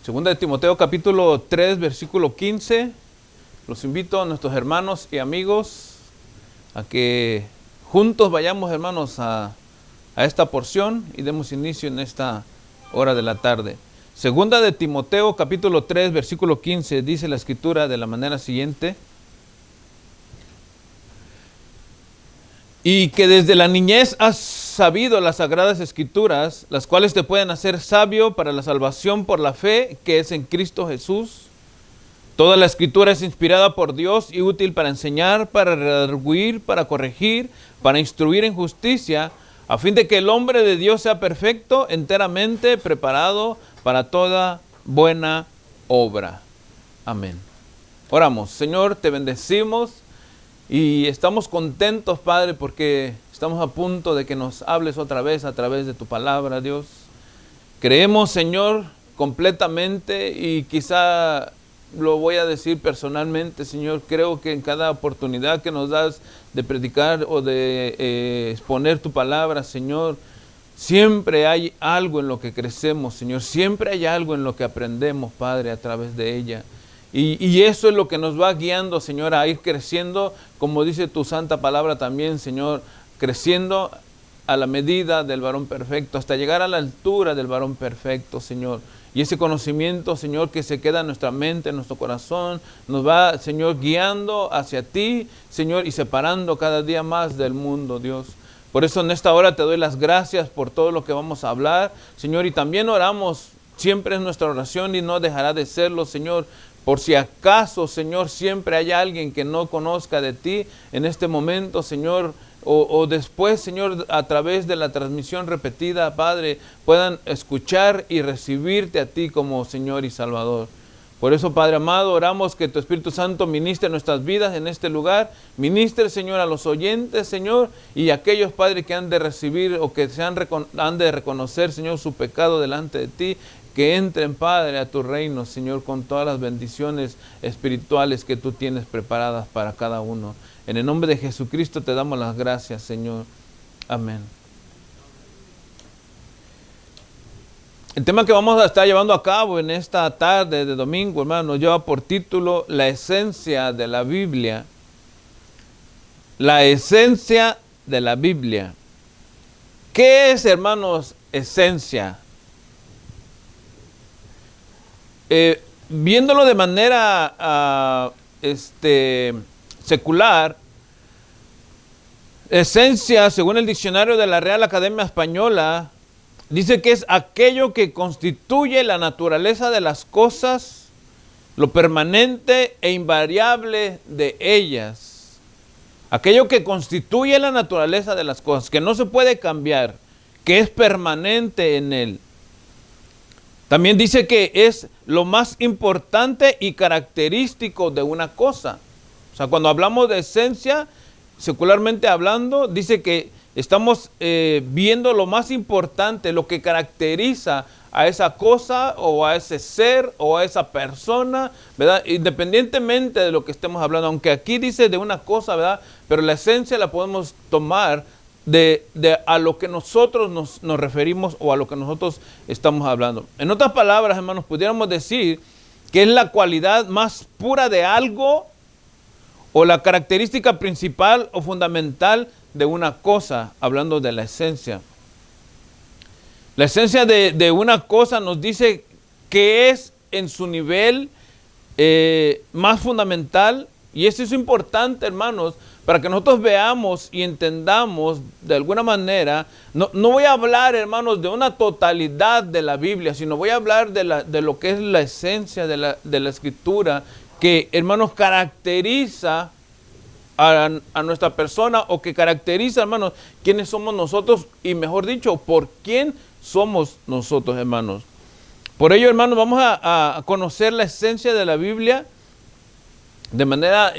Segunda de Timoteo capítulo 3, versículo 15. Los invito a nuestros hermanos y amigos a que juntos vayamos, hermanos, a esta porción y demos inicio en esta hora de la tarde. Segunda de Timoteo capítulo 3, versículo 15, dice la escritura de la manera siguiente: y que desde la niñez has sabido las sagradas escrituras, las cuales te pueden hacer sabio para la salvación por la fe que es en Cristo Jesús. Toda la escritura es inspirada por Dios y útil para enseñar, para redarguir, para corregir, para instruir en justicia, a fin de que el hombre de Dios sea perfecto, enteramente preparado para toda buena obra. Amén. Oramos. Señor, te bendecimos. Y estamos contentos, Padre, porque estamos a punto de que nos hables otra vez a través de tu palabra, Dios. Creemos, Señor, completamente, y quizá lo voy a decir personalmente, Señor, creo que en cada oportunidad que nos das de predicar o de exponer tu palabra, Señor, siempre hay algo en lo que crecemos, Señor. Siempre hay algo en lo que aprendemos, Padre, a través de ella. Y eso es lo que nos va guiando, Señor, a ir creciendo, como dice tu santa palabra también, Señor, creciendo a la medida del varón perfecto, hasta llegar a la altura del varón perfecto, Señor. Y ese conocimiento, Señor, que se queda en nuestra mente, en nuestro corazón, nos va, Señor, guiando hacia ti, Señor, y separando cada día más del mundo, Dios. Por eso en esta hora te doy las gracias por todo lo que vamos a hablar, Señor, y también oramos, siempre es nuestra oración y no dejará de serlo, Señor, por si acaso, Señor, siempre hay alguien que no conozca de ti en este momento, Señor, o después, Señor, a través de la transmisión repetida, Padre, puedan escuchar y recibirte a ti como Señor y Salvador. Por eso, Padre amado, oramos que tu Espíritu Santo ministre nuestras vidas en este lugar, ministre, Señor, a los oyentes, Señor, y a aquellos, Padre, que han de recibir o que han de reconocer, Señor, su pecado delante de ti. Que entren, Padre, a tu reino, Señor, con todas las bendiciones espirituales que tú tienes preparadas para cada uno. En el nombre de Jesucristo te damos las gracias, Señor. Amén. El tema que vamos a estar llevando a cabo en esta tarde de domingo, hermano, lleva por título La esencia de la Biblia. La esencia de la Biblia. ¿Qué es, hermanos, esencia? Viéndolo de manera secular, esencia, según el diccionario de la Real Academia Española, dice que es aquello que constituye la naturaleza de las cosas, lo permanente e invariable de ellas. Aquello que constituye la naturaleza de las cosas, que no se puede cambiar, que es permanente en él. También dice que es lo más importante y característico de una cosa. O sea, cuando hablamos de esencia, secularmente hablando, dice que estamos viendo lo más importante, lo que caracteriza a esa cosa o a ese ser o a esa persona, ¿verdad? Independientemente de lo que estemos hablando, aunque aquí dice de una cosa, ¿verdad? Pero la esencia la podemos tomar de a lo que nosotros nos referimos o a lo que nosotros estamos hablando. En otras palabras, hermanos, pudiéramos decir que es la cualidad más pura de algo o la característica principal o fundamental de una cosa, hablando de la esencia. La esencia de una cosa nos dice que es en su nivel más fundamental, y eso es importante, hermanos, para que nosotros veamos y entendamos de alguna manera. No voy a hablar, hermanos, de una totalidad de la Biblia, sino voy a hablar de lo que es la esencia de la Escritura, que, hermanos, caracteriza a nuestra persona, o que caracteriza, hermanos, quiénes somos nosotros, y mejor dicho, por quién somos nosotros, hermanos. Por ello, hermanos, vamos a conocer la esencia de la Biblia de manera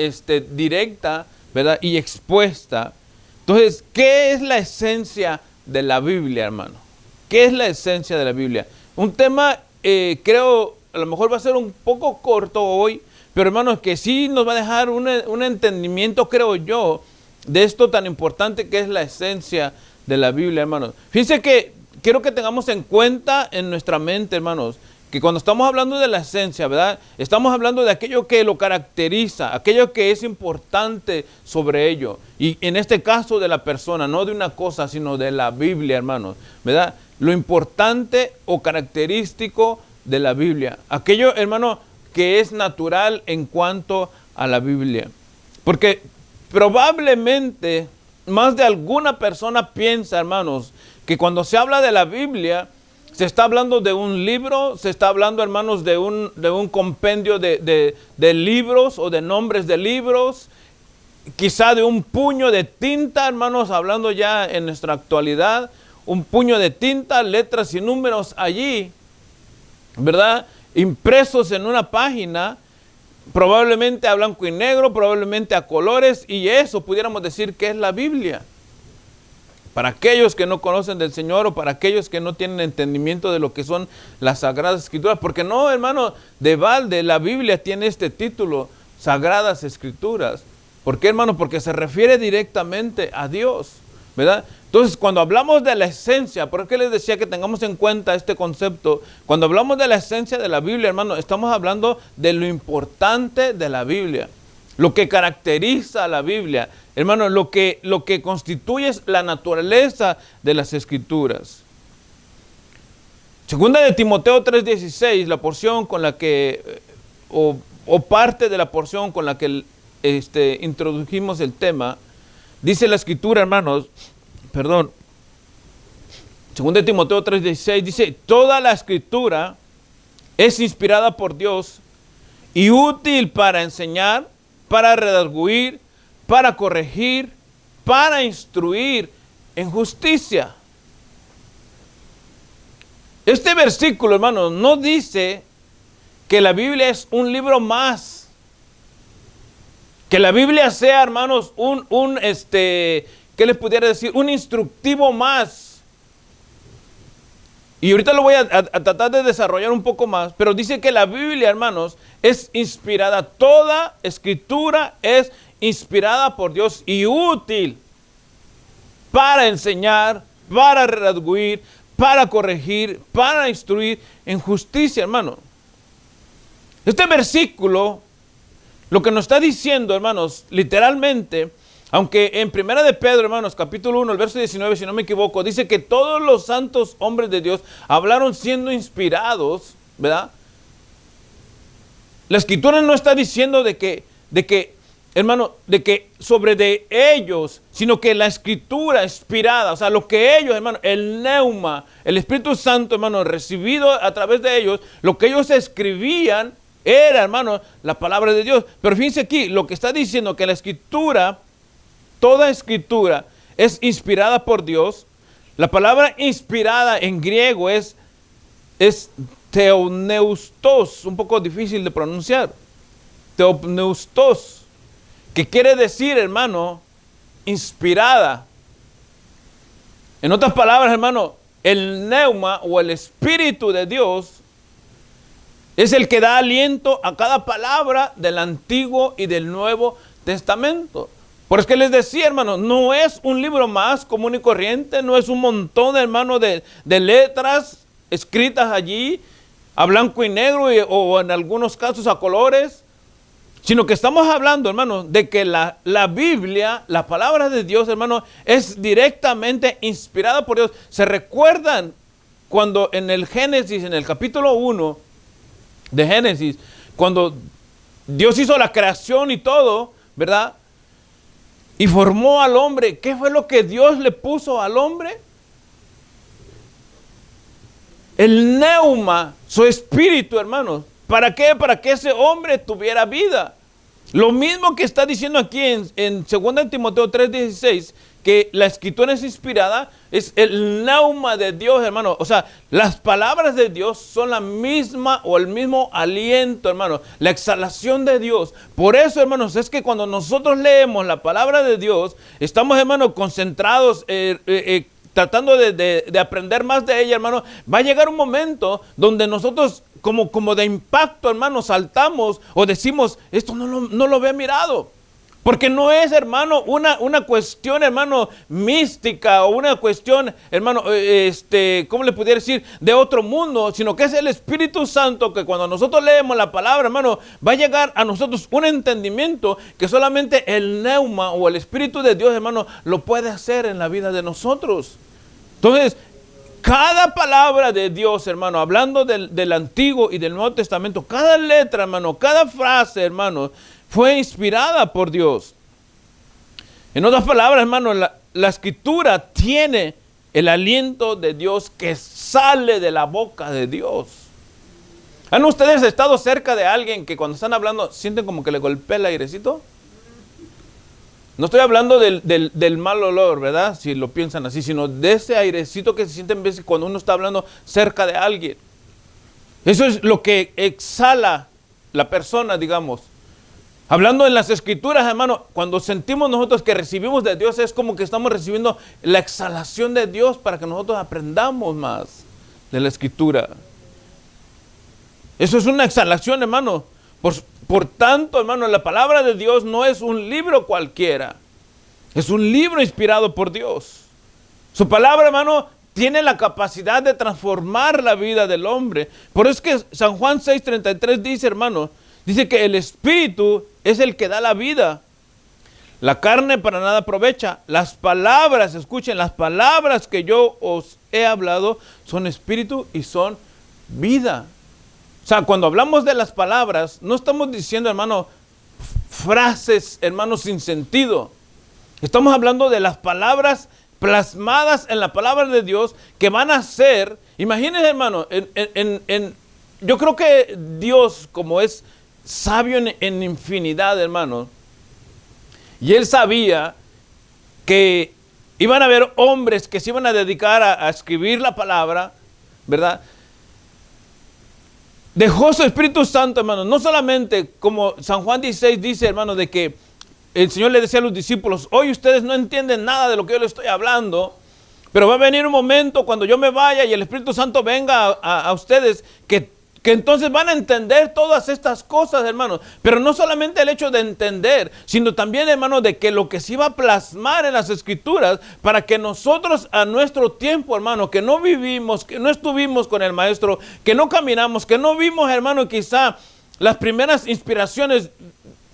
directa, ¿verdad? Y expuesta. Entonces, ¿qué es la esencia de la Biblia, hermano? ¿Qué es la esencia de la Biblia? Un tema, creo, a lo mejor va a ser un poco corto hoy, pero hermanos, que sí nos va a dejar un entendimiento, creo yo, de esto tan importante que es la esencia de la Biblia, hermanos. Fíjense que quiero que tengamos en cuenta en nuestra mente, hermanos, que cuando estamos hablando de la esencia, ¿verdad? Estamos hablando de aquello que lo caracteriza, aquello que es importante sobre ello. Y en este caso de la persona, no de una cosa, sino de la Biblia, hermanos, ¿verdad? Lo importante o característico de la Biblia. Aquello, hermano, que es natural en cuanto a la Biblia. Porque probablemente más de alguna persona piensa, hermanos, que cuando se habla de la Biblia, se está hablando de un libro, se está hablando, hermanos, de un compendio de libros o de nombres de libros, quizá de un puño de tinta, hermanos, hablando ya en nuestra actualidad, un puño de tinta, letras y números allí, ¿verdad? Impresos en una página, probablemente a blanco y negro, probablemente a colores, y eso pudiéramos decir que es la Biblia. Para aquellos que no conocen del Señor o para aquellos que no tienen entendimiento de lo que son las Sagradas Escrituras. Porque no, hermano, de balde la Biblia tiene este título, Sagradas Escrituras. ¿Por qué, hermano? Porque se refiere directamente a Dios, ¿verdad? Entonces, cuando hablamos de la esencia, ¿por qué les decía que tengamos en cuenta este concepto? Cuando hablamos de la esencia de la Biblia, hermano, estamos hablando de lo importante de la Biblia. Lo que caracteriza a la Biblia, hermano, lo que constituye la naturaleza de las Escrituras. Segunda de Timoteo 3:16, la porción con la que, o parte de la porción con la que introdujimos el tema, dice la Escritura, hermanos, Segunda de Timoteo 3:16, dice, toda la Escritura es inspirada por Dios y útil para enseñar, para redarguir, para corregir, para instruir en justicia. Este versículo, hermanos, no dice que la Biblia es un libro más. Que la Biblia sea, hermanos, ¿qué les pudiera decir? Un instructivo más. Y ahorita lo voy a tratar de desarrollar un poco más, pero dice que la Biblia, hermanos, es inspirada. Toda escritura es inspirada por Dios y útil para enseñar, para redarguir, para corregir, para instruir en justicia, hermano. Este versículo, lo que nos está diciendo, hermanos, literalmente, aunque en Primera de Pedro, hermanos, capítulo 1, el verso 19, si no me equivoco, dice que todos los santos hombres de Dios hablaron siendo inspirados, ¿verdad? La Escritura no está diciendo de que sobre de ellos, sino que la Escritura inspirada, o sea, lo que ellos, hermano, el neuma, el Espíritu Santo, hermano, recibido a través de ellos, lo que ellos escribían era, hermano, la palabra de Dios. Pero fíjense aquí, lo que está diciendo que la Escritura, toda Escritura es inspirada por Dios. La palabra inspirada en griego es theopneustos, un poco difícil de pronunciar. Theopneustos, que quiere decir, hermano, inspirada. En otras palabras, hermano, el neuma o el Espíritu de Dios es el que da aliento a cada palabra del Antiguo y del Nuevo Testamento. Por eso que les decía, hermano, no es un libro más común y corriente, no es un montón, hermano, de letras escritas allí a blanco y negro o en algunos casos a colores, sino que estamos hablando, hermano, de que la Biblia, la palabra de Dios, hermano, es directamente inspirada por Dios. ¿Se recuerdan cuando en el Génesis, en el capítulo 1 de Génesis, cuando Dios hizo la creación y todo, ¿verdad? Y formó al hombre. ¿Qué fue lo que Dios le puso al hombre? El neuma, su espíritu, hermanos. ¿Para qué? Para que ese hombre tuviera vida. Lo mismo que está diciendo aquí en 2 Timoteo 3:16, que la Escritura es inspirada, es el neuma de Dios, hermano. O sea, las palabras de Dios son la misma o el mismo aliento, hermano. La exhalación de Dios. Por eso, hermanos, es que cuando nosotros leemos la palabra de Dios, estamos, hermano, concentrados, tratando de aprender más de ella, hermano. Va a llegar un momento donde nosotros, como de impacto, hermano, saltamos o decimos, esto no lo había mirado. Porque no es, hermano, una cuestión, hermano, mística o una cuestión, hermano, ¿cómo le pudiera decir? De otro mundo, sino que es el Espíritu Santo que cuando nosotros leemos la palabra, hermano, va a llegar a nosotros un entendimiento que solamente el neuma o el Espíritu de Dios, hermano, lo puede hacer en la vida de nosotros. Entonces, cada palabra de Dios, hermano, hablando del Antiguo y del Nuevo Testamento, cada letra, hermano, cada frase, hermano, fue inspirada por Dios. En otras palabras, hermano, la Escritura tiene el aliento de Dios que sale de la boca de Dios. ¿Han ustedes estado cerca de alguien que cuando están hablando sienten como que le golpea el airecito? No estoy hablando del mal olor, ¿verdad? Si lo piensan así, sino de ese airecito que se siente en veces cuando uno está hablando cerca de alguien. Eso es lo que exhala la persona, digamos. Hablando en las Escrituras, hermano, cuando sentimos nosotros que recibimos de Dios, es como que estamos recibiendo la exhalación de Dios para que nosotros aprendamos más de la Escritura. Eso es una exhalación, hermano. Por tanto, hermano, la palabra de Dios no es un libro cualquiera. Es un libro inspirado por Dios. Su palabra, hermano, tiene la capacidad de transformar la vida del hombre. Por eso es que San Juan 6:33 dice, hermano, dice que el Espíritu es el que da la vida. La carne para nada aprovecha. Las palabras, escuchen, las palabras que yo os he hablado son espíritu y son vida. O sea, cuando hablamos de las palabras, no estamos diciendo, hermano, frases, hermano, sin sentido. Estamos hablando de las palabras plasmadas en la palabra de Dios que van a ser, imagínense, hermano, yo creo que Dios, como es sabio en infinidad, hermano, y Él sabía que iban a haber hombres que se iban a dedicar a escribir la palabra, ¿verdad? Dejó su Espíritu Santo, hermano, no solamente como San Juan 16 dice, hermano, de que el Señor le decía a los discípulos, hoy ustedes no entienden nada de lo que yo les estoy hablando, pero va a venir un momento cuando yo me vaya y el Espíritu Santo venga a ustedes que entonces van a entender todas estas cosas, hermanos. Pero no solamente el hecho de entender, sino también, hermano, de que lo que se iba a plasmar en las Escrituras para que nosotros a nuestro tiempo, hermano, que no vivimos, que no estuvimos con el Maestro, que no caminamos, que no vimos, hermano, quizá las primeras inspiraciones,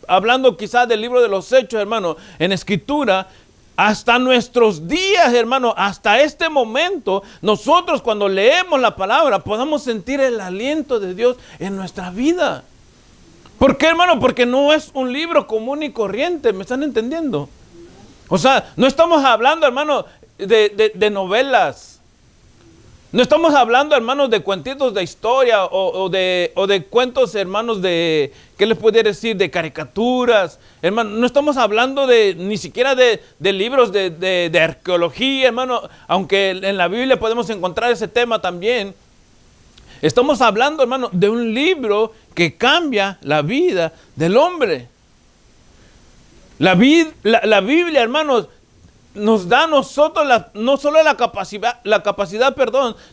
hablando quizá del libro de los Hechos, hermano, en Escritura, hasta nuestros días, hermano, hasta este momento, nosotros cuando leemos la palabra podamos sentir el aliento de Dios en nuestra vida. ¿Por qué, hermano? Porque no es un libro común y corriente, ¿me están entendiendo? O sea, no estamos hablando, hermano, de novelas. No estamos hablando, hermanos, de cuentitos de historia o de cuentos, hermanos, de, ¿qué les pudiera decir? De caricaturas. Hermano, no estamos hablando ni siquiera de libros de arqueología, hermano, aunque en la Biblia podemos encontrar ese tema también. Estamos hablando, hermano, de un libro que cambia la vida del hombre. La Biblia, hermanos, nos da a nosotros no solo la capacidad,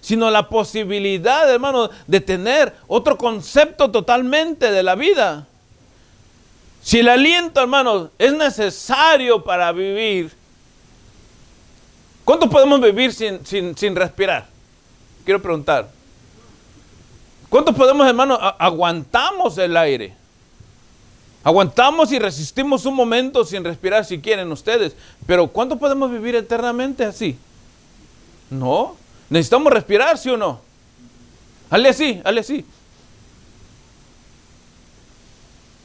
sino la posibilidad, hermano, de tener otro concepto totalmente de la vida. Si el aliento, hermano, es necesario para vivir, ¿cuánto podemos vivir sin respirar? Quiero preguntar. ¿Cuántos podemos, hermano, aguantamos el aire? Aguantamos y resistimos un momento sin respirar si quieren ustedes. Pero ¿cuánto podemos vivir eternamente así? No. Necesitamos respirar, ¿sí o no? Hazle así, hazle así.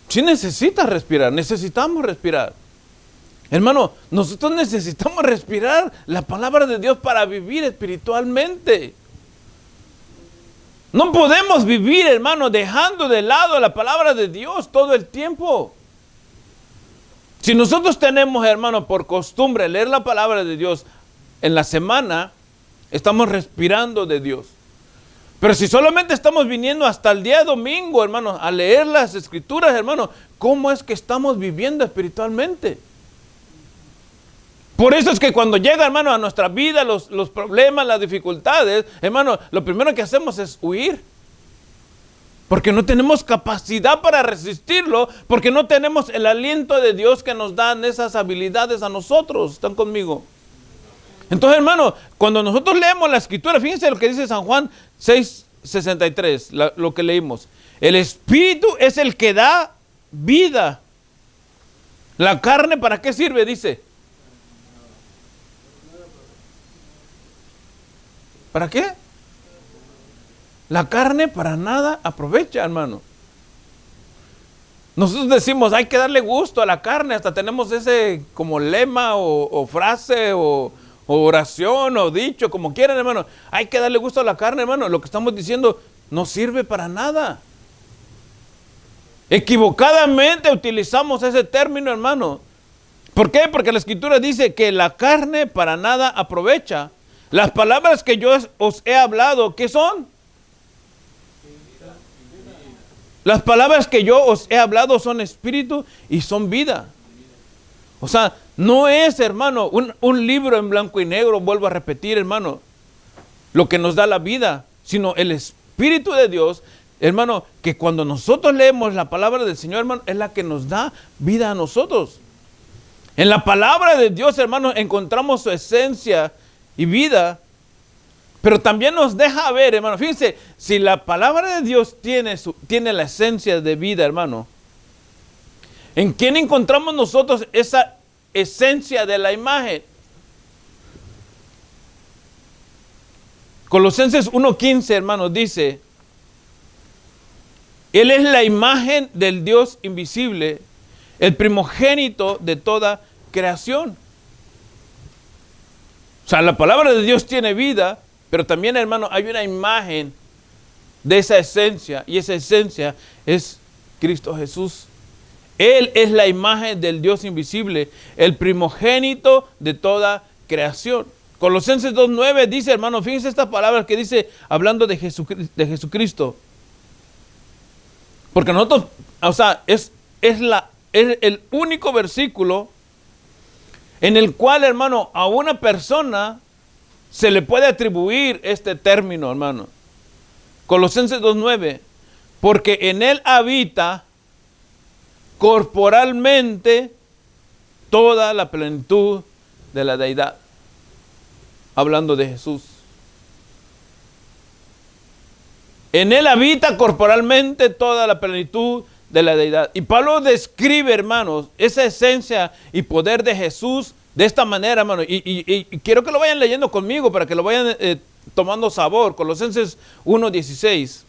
Sí necesitas respirar, necesitamos respirar. Hermano, nosotros necesitamos respirar la palabra de Dios para vivir espiritualmente. No podemos vivir, hermano, dejando de lado la palabra de Dios todo el tiempo. Si nosotros tenemos, hermano, por costumbre leer la palabra de Dios en la semana, estamos respirando de Dios. Pero si solamente estamos viniendo hasta el día domingo, hermano, a leer las Escrituras, hermano, ¿cómo es que estamos viviendo espiritualmente? Por eso es que cuando llega, hermano, a nuestra vida los problemas, las dificultades, hermano, lo primero que hacemos es huir. Porque no tenemos capacidad para resistirlo, porque no tenemos el aliento de Dios que nos dan esas habilidades a nosotros. ¿Están conmigo? Entonces, hermano, cuando nosotros leemos la escritura, fíjense lo que dice San Juan 6:63, lo que leímos. El Espíritu es el que da vida. La carne, ¿para qué sirve? Dice. ¿Para qué? La carne para nada aprovecha, hermano. Nosotros decimos, hay que darle gusto a la carne, hasta tenemos ese como lema o frase o oración o dicho, como quieran, hermano. Hay que darle gusto a la carne, hermano. Lo que estamos diciendo no sirve para nada. Equivocadamente utilizamos ese término, hermano. ¿Por qué? Porque la Escritura dice que la carne para nada aprovecha. Las palabras que yo os he hablado, ¿qué son? Las palabras que yo os he hablado son espíritu y son vida. O sea, no es, hermano, un libro en blanco y negro, vuelvo a repetir, hermano, lo que nos da la vida, sino el Espíritu de Dios, hermano, que cuando nosotros leemos la palabra del Señor, hermano, es la que nos da vida a nosotros. En la palabra de Dios, hermano, encontramos su esencia y vida, pero también nos deja ver, hermano, fíjense, si la palabra de Dios tiene la esencia de vida, hermano, ¿en quién encontramos nosotros esa esencia de la imagen? Colosenses 1:15, hermano, dice, Él es la imagen del Dios invisible, el primogénito de toda creación. O sea, la palabra de Dios tiene vida, pero también, hermano, hay una imagen de esa esencia, y esa esencia es Cristo Jesús. Él es la imagen del Dios invisible, el primogénito de toda creación. Colosenses 2:9 dice, hermano, fíjense estas palabras que dice, hablando de Jesucristo. Porque nosotros, o sea, es el único versículo en el cual, hermano, a una persona se le puede atribuir este término, hermano. Colosenses 2:9, porque en él habita corporalmente toda la plenitud de la deidad. Hablando de Jesús. En él habita corporalmente toda la plenitud de la deidad. Y Pablo describe, hermanos, esa esencia y poder de Jesús de esta manera, hermano. Y quiero que lo vayan leyendo conmigo para que lo vayan tomando sabor. Colosenses 1:16.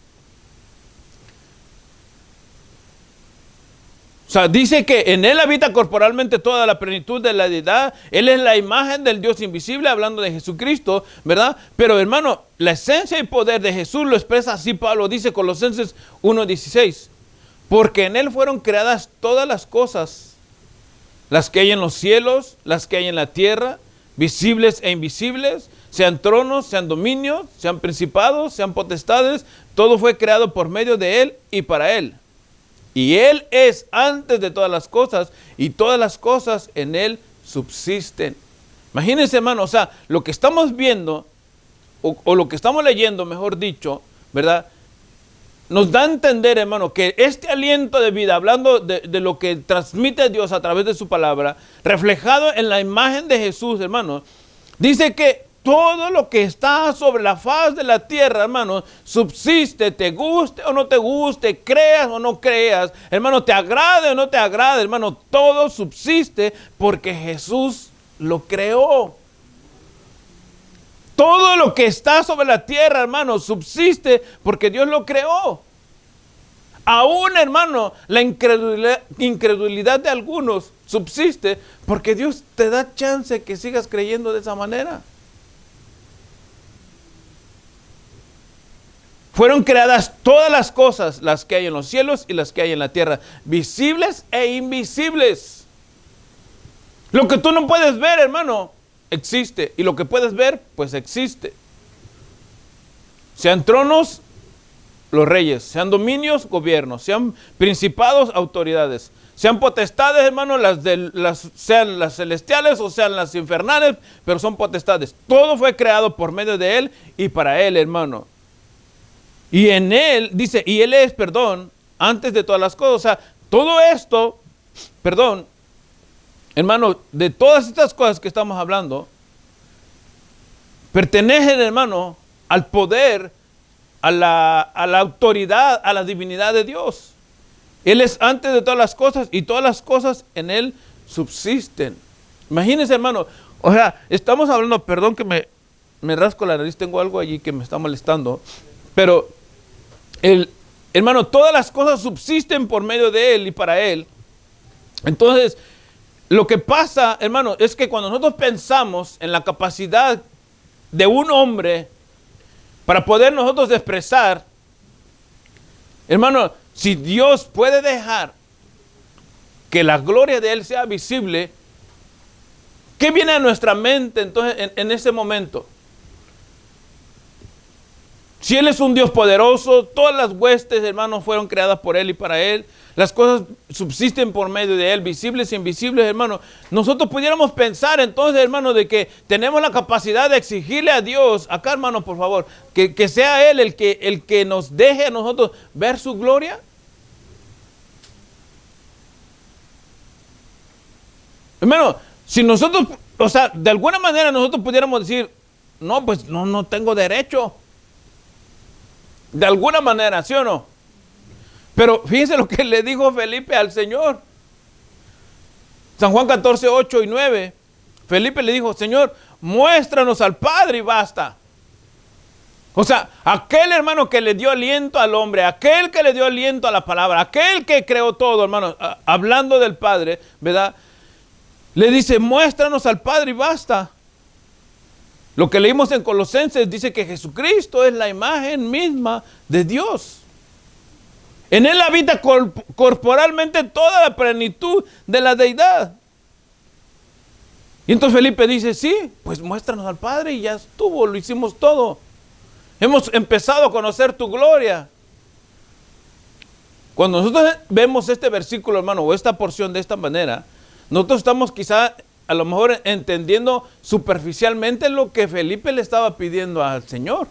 O sea, dice que en él habita corporalmente toda la plenitud de la deidad. Él es la imagen del Dios invisible, hablando de Jesucristo, ¿verdad? Pero, hermano, la esencia y poder de Jesús lo expresa así Pablo, dice Colosenses 1:16. Porque en él fueron creadas todas las cosas, las que hay en los cielos, las que hay en la tierra, visibles e invisibles, sean tronos, sean dominios, sean principados, sean potestades. Todo fue creado por medio de él y para él. Y él es antes de todas las cosas, y todas las cosas en él subsisten. Imagínense, hermano, o sea, lo que estamos viendo, o lo que estamos leyendo, mejor dicho, ¿verdad? Nos da a entender, hermano, que este aliento de vida, hablando de lo que transmite Dios a través de su palabra, reflejado en la imagen de Jesús, hermano, dice que todo lo que está sobre la faz de la tierra, hermano, subsiste, te guste o no te guste, creas o no creas, hermano, te agrade o no te agrade, hermano, todo subsiste porque Jesús lo creó. Todo lo que está sobre la tierra, hermano, subsiste porque Dios lo creó. Aún, hermano, la incredulidad de algunos subsiste porque Dios te da chance que sigas creyendo de esa manera. Fueron creadas todas las cosas, las que hay en los cielos y las que hay en la tierra, visibles e invisibles. Lo que tú no puedes ver, hermano, existe. Y lo que puedes ver, pues existe. Sean tronos, los reyes. Sean dominios, gobiernos. Sean principados, autoridades. Sean potestades, hermano, sean las celestiales o sean las infernales, pero son potestades. Todo fue creado por medio de él y para él, hermano. Y en Él, dice, y Él es, perdón, antes de todas las cosas. O sea, todo esto, perdón, hermano, de todas estas cosas que estamos hablando, pertenecen, hermano, al poder, a la autoridad, a la divinidad de Dios. Él es antes de todas las cosas y todas las cosas en Él subsisten. Imagínense, hermano, o sea, estamos hablando, perdón que me rasco la nariz, tengo algo allí que me está molestando, pero hermano, todas las cosas subsisten por medio de Él y para Él. Entonces, lo que pasa, hermano, es que cuando nosotros pensamos en la capacidad de un hombre para poder nosotros expresar, hermano, si Dios puede dejar que la gloria de Él sea visible, ¿qué viene a nuestra mente entonces en ese momento? Si Él es un Dios poderoso, todas las huestes, hermanos, fueron creadas por Él y para Él. Las cosas subsisten por medio de Él, visibles e invisibles, hermano. Nosotros pudiéramos pensar entonces, hermano, de que tenemos la capacidad de exigirle a Dios, acá, hermano, por favor, que sea Él el que nos deje a nosotros ver su gloria. Hermano, si nosotros, o sea, de alguna manera nosotros pudiéramos decir, no, pues no tengo derecho. De alguna manera, ¿sí o no? Pero fíjense lo que le dijo Felipe al Señor. San Juan 14, 8 y 9. Felipe le dijo, Señor, muéstranos al Padre y basta. O sea, aquel hermano que le dio aliento al hombre, aquel que le dio aliento a la palabra, aquel que creó todo, hermano, hablando del Padre, ¿verdad? Le dice, muéstranos al Padre y basta. Lo que leímos en Colosenses dice que Jesucristo es la imagen misma de Dios. En Él habita corporalmente toda la plenitud de la deidad. Y entonces Felipe dice, sí, pues muéstranos al Padre y ya estuvo, lo hicimos todo. Hemos empezado a conocer tu gloria. Cuando nosotros vemos este versículo, hermano, o esta porción de esta manera, nosotros estamos quizá a lo mejor entendiendo superficialmente lo que Felipe le estaba pidiendo al Señor.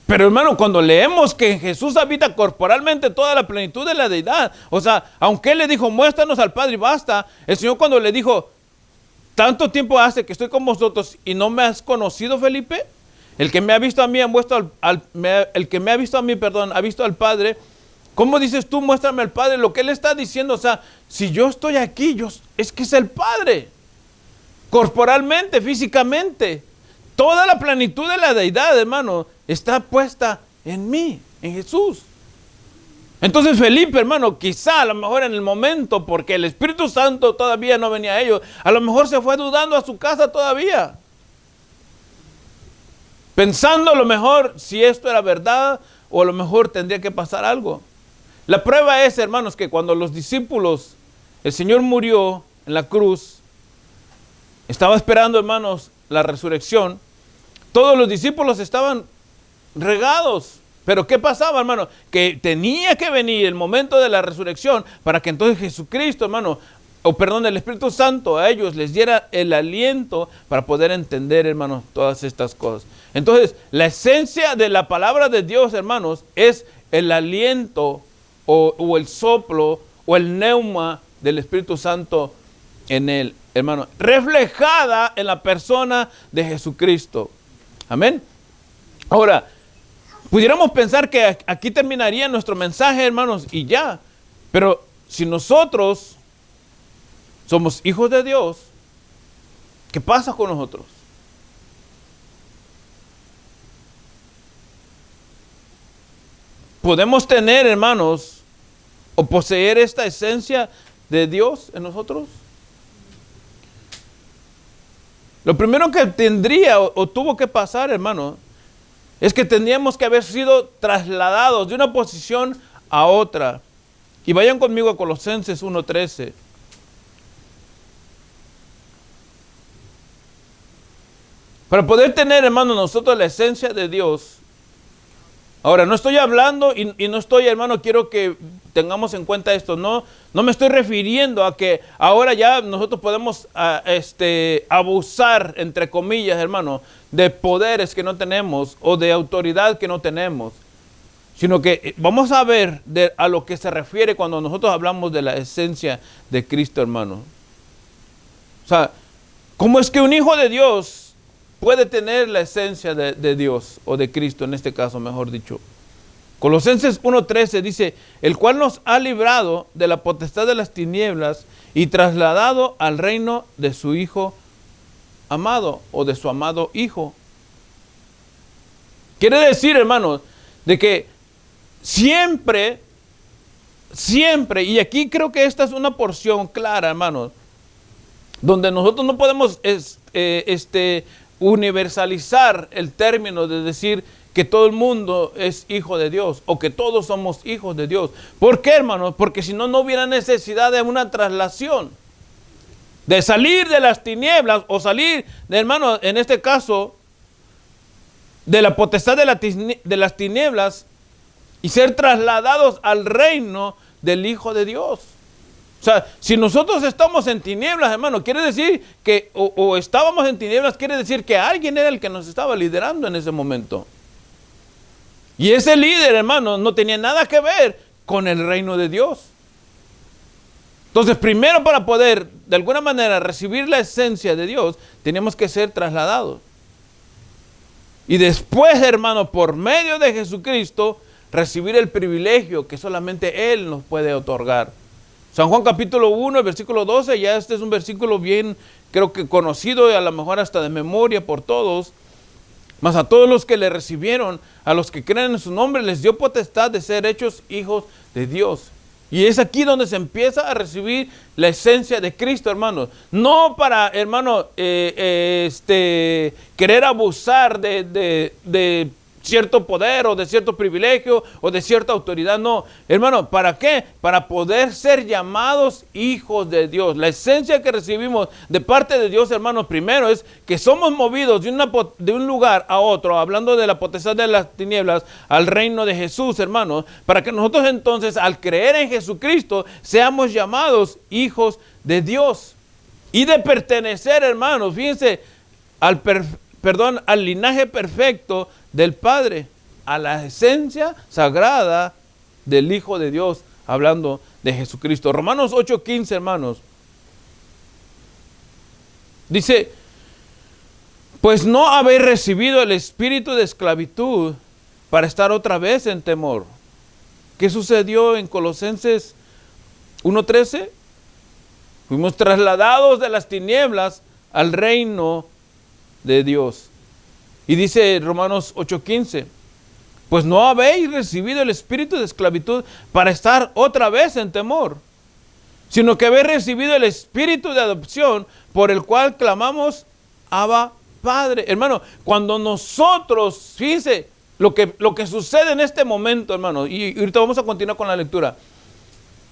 Pero hermano, cuando leemos que en Jesús habita corporalmente toda la plenitud de la deidad, o sea, aunque Él le dijo, muéstranos al Padre y basta, el Señor cuando le dijo, tanto tiempo hace que estoy con vosotros y no me has conocido, Felipe, el que me ha visto a mí, el que me ha visto a mí, perdón, ha visto al Padre. ¿Cómo dices tú, muéstrame al Padre? Lo que Él está diciendo, o sea, si yo estoy aquí, es que es el Padre. Corporalmente, físicamente. Toda la plenitud de la deidad, hermano, está puesta en mí, en Jesús. Entonces Felipe, hermano, quizá a lo mejor en el momento, porque el Espíritu Santo todavía no venía a ellos, a lo mejor se fue dudando a su casa todavía. Pensando a lo mejor si esto era verdad o a lo mejor tendría que pasar algo. La prueba es, hermanos, que cuando los discípulos, el Señor murió en la cruz, estaba esperando, hermanos, la resurrección, todos los discípulos estaban regados. Pero ¿qué pasaba, hermano? Que tenía que venir el momento de la resurrección para que entonces Jesucristo, hermano, el Espíritu Santo a ellos les diera el aliento para poder entender, hermanos, todas estas cosas. Entonces, la esencia de la palabra de Dios, hermanos, es el aliento o el soplo o el neuma del Espíritu Santo en él, hermano, reflejada en la persona de Jesucristo. Amén. Ahora, pudiéramos pensar que aquí terminaría nuestro mensaje, hermanos, y ya. Pero si nosotros somos hijos de Dios, ¿qué pasa con nosotros? ¿Podemos tener, hermanos, o poseer esta esencia de Dios en nosotros? Lo primero que tendría o tuvo que pasar, hermano, es que tendríamos que haber sido trasladados de una posición a otra. Y vayan conmigo a Colosenses 1:13. Para poder tener, hermano, nosotros la esencia de Dios. Ahora, no estoy hablando y no estoy, hermano, quiero que tengamos en cuenta esto. No me estoy refiriendo a que ahora ya nosotros podemos abusar, entre comillas, hermano, de poderes que no tenemos o de autoridad que no tenemos. Sino que vamos a ver a lo que se refiere cuando nosotros hablamos de la esencia de Cristo, hermano. O sea, ¿cómo es que un hijo de Dios puede tener la esencia de Dios o de Cristo, en este caso, mejor dicho? Colosenses 1:13 dice, el cual nos ha librado de la potestad de las tinieblas y trasladado al reino de su Hijo amado o de su amado Hijo. Quiere decir, hermanos, de que siempre, y aquí creo que esta es una porción clara, hermanos, donde nosotros no podemos universalizar el término de decir que todo el mundo es hijo de Dios o que todos somos hijos de Dios. ¿Por qué, hermanos? Porque si no, no hubiera necesidad de una traslación, de salir de las tinieblas o salir, hermanos, en este caso, de la potestad de las tinieblas y ser trasladados al reino del Hijo de Dios. O sea, si nosotros estamos en tinieblas, hermano, quiere decir que, o estábamos en tinieblas, quiere decir que alguien era el que nos estaba liderando en ese momento. Y ese líder, hermano, no tenía nada que ver con el reino de Dios. Entonces, primero para poder, de alguna manera, recibir la esencia de Dios, teníamos que ser trasladados. Y después, hermano, por medio de Jesucristo, recibir el privilegio que solamente Él nos puede otorgar. San Juan capítulo 1, el versículo 12, ya este es un versículo bien, creo que conocido y a lo mejor hasta de memoria por todos. Mas a todos los que le recibieron, a los que creen en su nombre, les dio potestad de ser hechos hijos de Dios. Y es aquí donde se empieza a recibir la esencia de Cristo, hermanos. No para, hermano, querer abusar de cierto poder o de cierto privilegio o de cierta autoridad, no. Hermano, ¿para qué? Para poder ser llamados hijos de Dios. La esencia que recibimos de parte de Dios, hermanos, primero es que somos movidos de un lugar a otro, hablando de la potestad de las tinieblas, al reino de Jesús, hermanos, para que nosotros entonces, al creer en Jesucristo, seamos llamados hijos de Dios. Y de pertenecer, hermanos, fíjense, al linaje perfecto del Padre, a la esencia sagrada del Hijo de Dios, hablando de Jesucristo. Romanos 8:15, hermanos, dice, pues no habéis recibido el espíritu de esclavitud para estar otra vez en temor. ¿Qué sucedió en Colosenses 1:13? Fuimos trasladados de las tinieblas al reino de Dios. Y dice Romanos 8:15, pues no habéis recibido el espíritu de esclavitud para estar otra vez en temor, sino que habéis recibido el espíritu de adopción por el cual clamamos, Abba, Padre. Hermano, cuando nosotros, fíjense lo que sucede en este momento, hermano, y ahorita vamos a continuar con la lectura.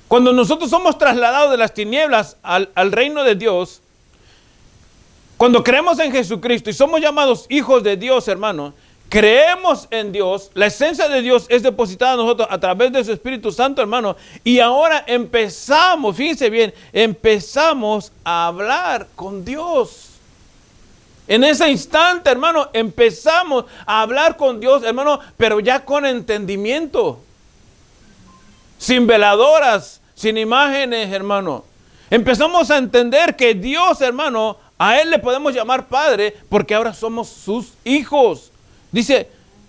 Cuando nosotros somos trasladados de las tinieblas al reino de Dios, cuando creemos en Jesucristo y somos llamados hijos de Dios, hermano, creemos en Dios, la esencia de Dios es depositada en nosotros a través de su Espíritu Santo, hermano, y ahora empezamos, fíjense bien, empezamos a hablar con Dios. En ese instante, hermano, empezamos a hablar con Dios, hermano, pero ya con entendimiento, sin veladoras, sin imágenes, hermano. Empezamos a entender que Dios, hermano, a Él le podemos llamar Padre porque ahora somos sus hijos. Dice,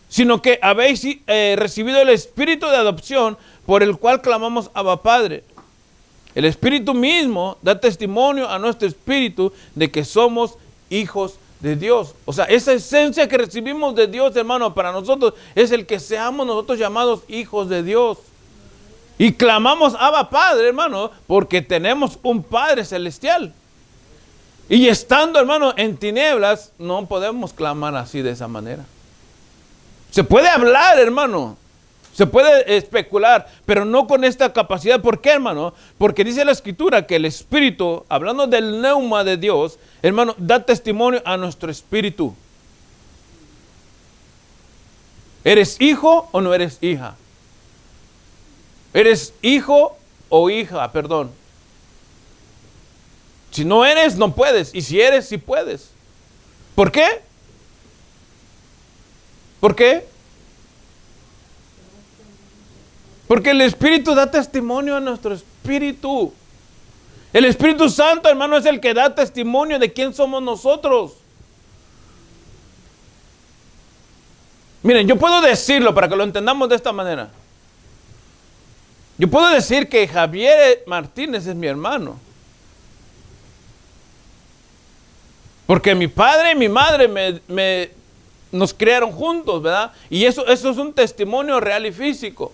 sino que habéis recibido el espíritu de adopción por el cual clamamos Abba Padre. El Espíritu mismo da testimonio a nuestro espíritu de que somos hijos de Dios. O sea, esa esencia que recibimos de Dios, hermano, para nosotros es el que seamos nosotros llamados hijos de Dios. Y clamamos Abba Padre, hermano, porque tenemos un Padre celestial. Y estando, hermano, en tinieblas, no podemos clamar así de esa manera. Se puede hablar, hermano. Se puede especular, pero no con esta capacidad. ¿Por qué, hermano? Porque dice la Escritura que el Espíritu, hablando del neuma de Dios, hermano, da testimonio a nuestro espíritu. ¿Eres hijo o no eres hija? Eres hijo o hija, perdón. Si no eres, no puedes. Y si eres, sí puedes. ¿Por qué? ¿Por qué? Porque el Espíritu da testimonio a nuestro espíritu. El Espíritu Santo, hermano, es el que da testimonio de quién somos nosotros. Miren, yo puedo decirlo para que lo entendamos de esta manera. Yo puedo decir que Javier Martínez es mi hermano. Porque mi padre y mi madre nos criaron juntos, ¿verdad? Y eso es un testimonio real y físico.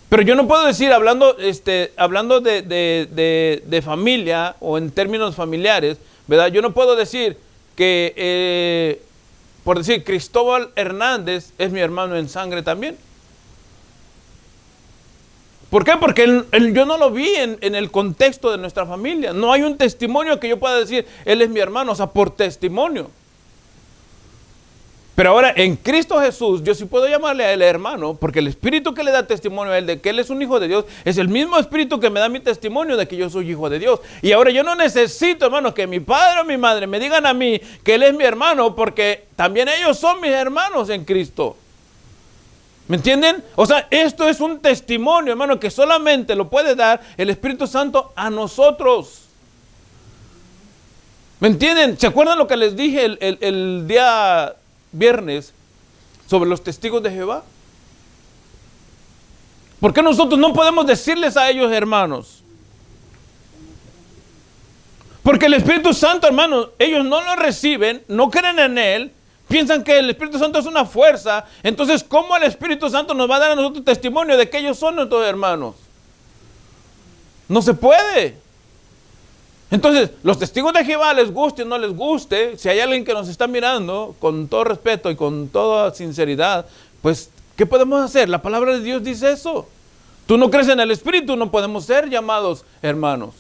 Pero yo no puedo decir, hablando de familia o en términos familiares, ¿verdad? Yo no puedo decir que, por decir, Cristóbal Hernández es mi hermano en sangre también. ¿Por qué? Porque yo no lo vi en el contexto de nuestra familia. No hay un testimonio que yo pueda decir, él es mi hermano, o sea, por testimonio. Pero ahora, en Cristo Jesús, yo sí puedo llamarle a él hermano, porque el Espíritu que le da testimonio a él de que él es un hijo de Dios, es el mismo Espíritu que me da mi testimonio de que yo soy hijo de Dios. Y ahora yo no necesito, hermano, que mi padre o mi madre me digan a mí que él es mi hermano, porque también ellos son mis hermanos en Cristo. ¿Me entienden? O sea, esto es un testimonio, hermano, que solamente lo puede dar el Espíritu Santo a nosotros. ¿Me entienden? ¿Se acuerdan lo que les dije el día viernes sobre los testigos de Jehová? ¿Por qué nosotros no podemos decirles a ellos hermanos? Porque el Espíritu Santo, hermano, ellos no lo reciben, no creen en él, piensan que el Espíritu Santo es una fuerza. Entonces, ¿cómo el Espíritu Santo nos va a dar a nosotros testimonio de que ellos son nuestros hermanos? No se puede. Entonces, los testigos de Jehová, les guste o no les guste, si hay alguien que nos está mirando, con todo respeto y con toda sinceridad, pues, ¿qué podemos hacer? La palabra de Dios dice eso. Tú no crees en el Espíritu, no podemos ser llamados hermanos.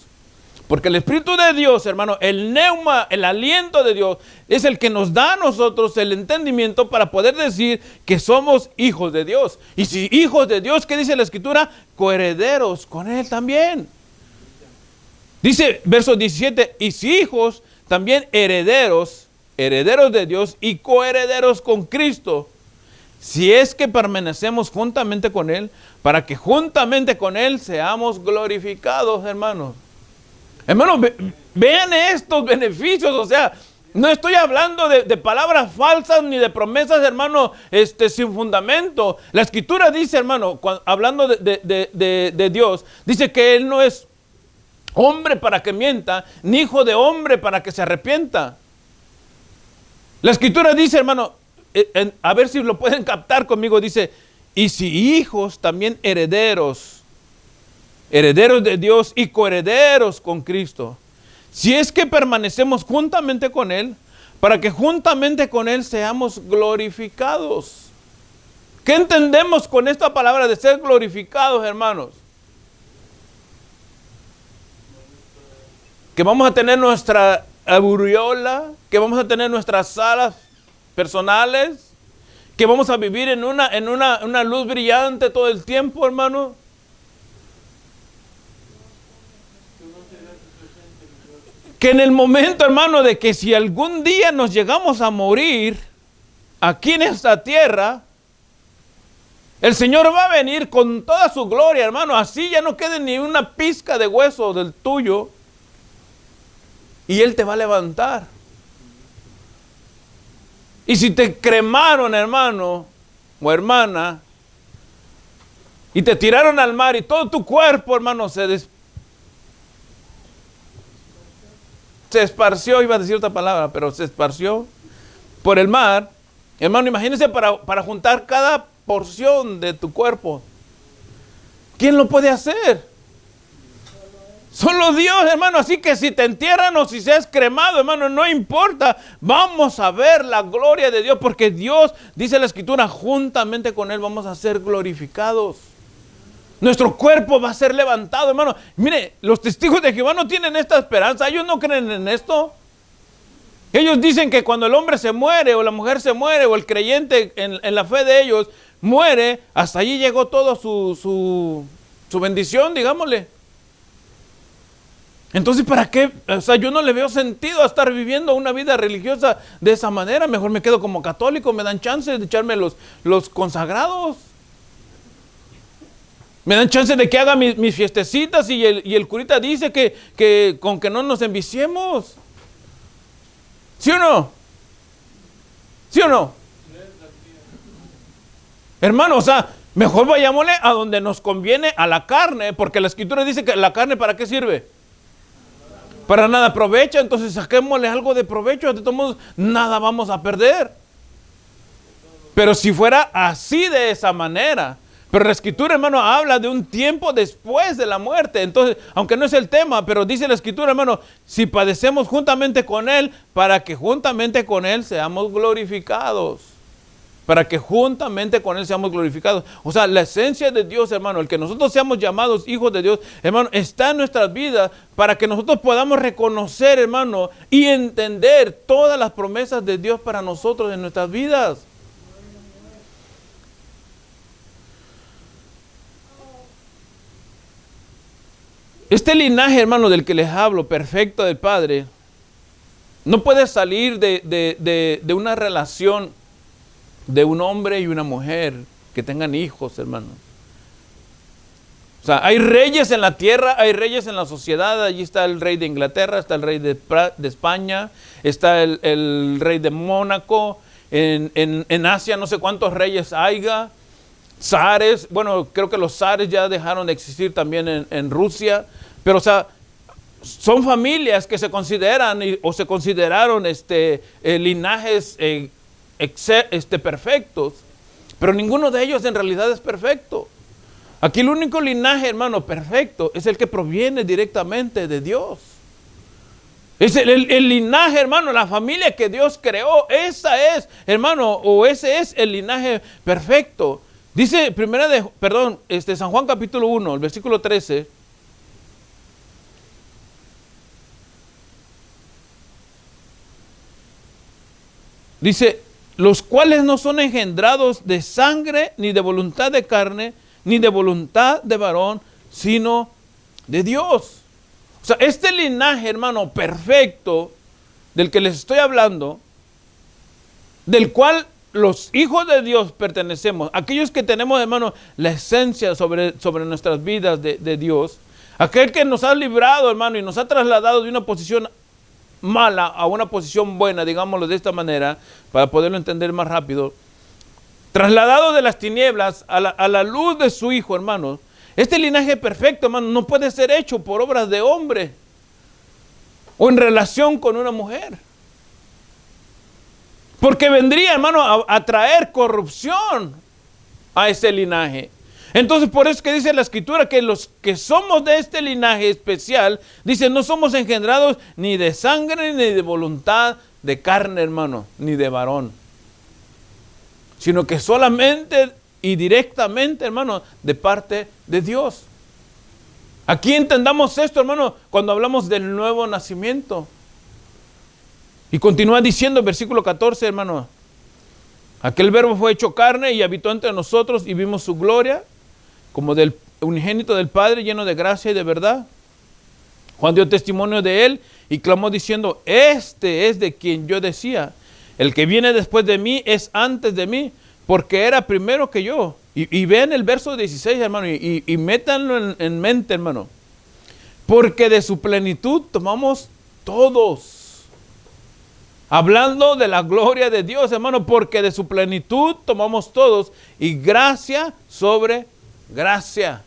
Porque el Espíritu de Dios, hermano, el neuma, el aliento de Dios, es el que nos da a nosotros el entendimiento para poder decir que somos hijos de Dios. Y si hijos de Dios, ¿qué dice la Escritura? Coherederos con Él también. Dice verso 17, y si hijos, también herederos, herederos de Dios y coherederos con Cristo, si es que permanecemos juntamente con Él, para que juntamente con Él seamos glorificados, hermanos. Hermanos, vean estos beneficios, o sea, no estoy hablando de palabras falsas ni de promesas, hermano, sin fundamento. La Escritura dice, hermano, hablando de Dios, dice que Él no es hombre para que mienta, ni hijo de hombre para que se arrepienta. La Escritura dice, hermano, a ver si lo pueden captar conmigo, dice, y si hijos, también herederos, herederos de Dios y coherederos con Cristo, si es que permanecemos juntamente con Él, para que juntamente con Él seamos glorificados. ¿Qué entendemos con esta palabra de ser glorificados, hermanos? Que vamos a tener nuestra aureola, que vamos a tener nuestras salas personales, que vamos a vivir en una luz brillante todo el tiempo, hermano. Que en el momento, hermano, de que si algún día nos llegamos a morir aquí en esta tierra, el Señor va a venir con toda su gloria, hermano. Así ya no quede ni una pizca de hueso del tuyo. Y Él te va a levantar. Y si te cremaron, hermano o hermana, y te tiraron al mar y todo tu cuerpo, hermano, se esparció, iba a decir otra palabra, pero se esparció por el mar. Hermano, imagínense para juntar cada porción de tu cuerpo. ¿Quién lo puede hacer? Solo Dios, hermano. Así que si te entierran o si seas cremado, hermano, no importa. Vamos a ver la gloria de Dios, porque Dios, dice la Escritura, juntamente con Él vamos a ser glorificados. Nuestro cuerpo va a ser levantado, hermano. Mire, los testigos de Jehová no tienen esta esperanza. Ellos no creen en esto. Ellos dicen que cuando el hombre se muere o la mujer se muere o el creyente en la fe de ellos, muere, hasta allí llegó todo su bendición, digámosle. Entonces, ¿para qué? O sea, yo no le veo sentido a estar viviendo una vida religiosa de esa manera. Mejor me quedo como católico, me dan chance de echarme los consagrados. Me dan chance de que haga mis fiestecitas y el curita dice que con que no nos enviciemos. ¿Sí o no? ¿Sí o no? Hermano, o sea, mejor vayámosle a donde nos conviene, a la carne, porque la Escritura dice que la carne ¿para qué sirve? Para nada aprovecha. Entonces saquémosle algo de provecho. De todos modos, nada vamos a perder. Pero si fuera así, de esa manera. Pero la Escritura, hermano, habla de un tiempo después de la muerte. Entonces, aunque no es el tema, pero dice la Escritura, hermano, si padecemos juntamente con Él, para que juntamente con Él seamos glorificados. Para que juntamente con Él seamos glorificados. O sea, la esencia de Dios, hermano, el que nosotros seamos llamados hijos de Dios, hermano, está en nuestras vidas para que nosotros podamos reconocer, hermano, y entender todas las promesas de Dios para nosotros en nuestras vidas. Este linaje, hermano, del que les hablo, perfecto del Padre, no puede salir de una relación de un hombre y una mujer que tengan hijos, hermano. O sea, hay reyes en la tierra, hay reyes en la sociedad. Allí está el rey de Inglaterra, está el rey de España, está el rey de Mónaco. En Asia no sé cuántos reyes haya. Zares, bueno, creo que los zares ya dejaron de existir también en Rusia. Pero, o sea, son familias que se consideran o se consideraron linajes perfectos, pero ninguno de ellos en realidad es perfecto. Aquí el único linaje, hermano, perfecto es el que proviene directamente de Dios. Es el linaje, hermano, la familia que Dios creó. Esa es, hermano, o ese es el linaje perfecto. Dice San Juan capítulo 1, el versículo 13. Dice, los cuales no son engendrados de sangre, ni de voluntad de carne, ni de voluntad de varón, sino de Dios. O sea, este linaje, hermano, perfecto, del que les estoy hablando, del cual los hijos de Dios pertenecemos, aquellos que tenemos, hermano, la esencia sobre nuestras vidas de Dios, aquel que nos ha librado, hermano, y nos ha trasladado de una posición mala a una posición buena, digámoslo de esta manera, para poderlo entender más rápido, trasladado de las tinieblas a la luz de su Hijo, hermano. Este linaje perfecto, hermano, no puede ser hecho por obras de hombre o en relación con una mujer, porque vendría, hermano, a traer corrupción a ese linaje. Entonces, por eso que dice la Escritura que los que somos de este linaje especial, dice, no somos engendrados ni de sangre ni de voluntad de carne, hermano, ni de varón, sino que solamente y directamente, hermano, de parte de Dios. Aquí entendamos esto, hermano, cuando hablamos del nuevo nacimiento. Y continúa diciendo el versículo 14, hermano, aquel verbo fue hecho carne y habitó entre nosotros y vimos su gloria, como del unigénito del Padre, lleno de gracia y de verdad. Juan dio testimonio de él y clamó diciendo, este es de quien yo decía, el que viene después de mí es antes de mí, porque era primero que yo. Y vean el verso 16, hermano, y métanlo en mente, hermano. Porque de su plenitud tomamos todos. Hablando de la gloria de Dios, hermano, porque de su plenitud tomamos todos, y gracia sobre gracia.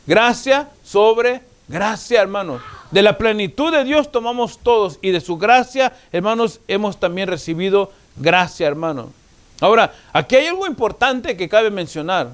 Gracia sobre gracia, hermanos. De la plenitud de Dios tomamos todos, y de su gracia, hermanos, hemos también recibido gracia, hermano. Ahora, aquí hay algo importante que cabe mencionar.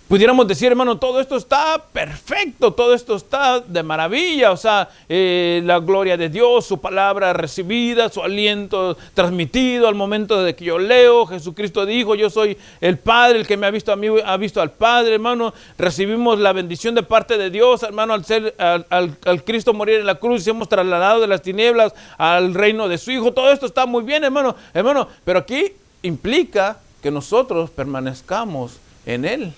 Pudiéramos decir, hermano, todo esto está perfecto, todo esto está de maravilla, o sea, la gloria de Dios, su palabra recibida, su aliento transmitido al momento de que yo leo. Jesucristo dijo, yo soy el Padre, el que me ha visto a mí ha visto al Padre, hermano. Recibimos la bendición de parte de Dios, hermano, al Cristo morir en la cruz, y hemos trasladado de las tinieblas al reino de su Hijo. Todo esto está muy bien, hermano, pero aquí implica que nosotros permanezcamos en Él.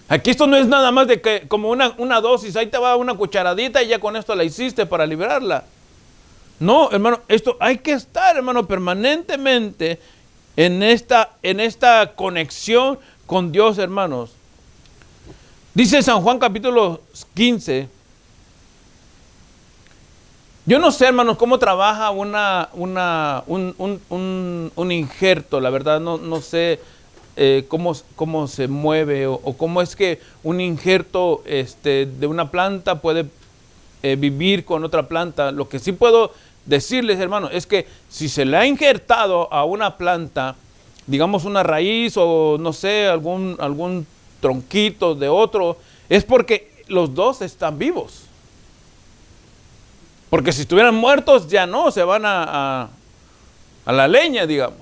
Aquí esto no es nada más de que como una dosis, ahí te va una cucharadita y ya con esto la hiciste para liberarla. No, hermano, esto hay que estar, hermano, permanentemente en esta conexión con Dios, hermanos. Dice San Juan capítulo 15. Yo no sé, hermanos, cómo trabaja un injerto, la verdad, no sé cómo se mueve o cómo es que un injerto de una planta puede vivir con otra planta. Lo que sí puedo decirles, hermanos, es que si se le ha injertado a una planta, digamos una raíz o no sé, algún tronquito de otro, es porque los dos están vivos. Porque si estuvieran muertos ya no, se van a la leña, digamos.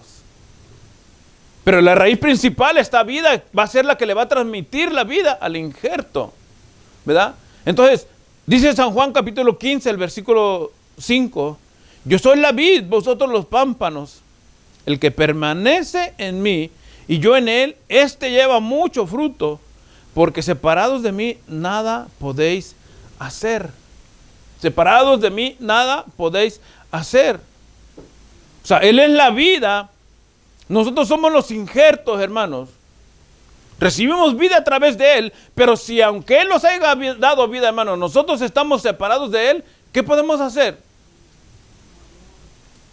Pero la raíz principal, esta vida, va a ser la que le va a transmitir la vida al injerto, ¿verdad? Entonces, dice San Juan capítulo 15, el versículo 5, yo soy la vid, vosotros los pámpanos. El que permanece en mí y yo en él, éste lleva mucho fruto, porque separados de mí nada podéis hacer. Separados de mí nada podéis hacer. O sea, Él es la vida. Nosotros somos los injertos, hermanos. Recibimos vida a través de Él, pero si aunque Él nos haya dado vida, hermanos, nosotros estamos separados de Él, ¿qué podemos hacer?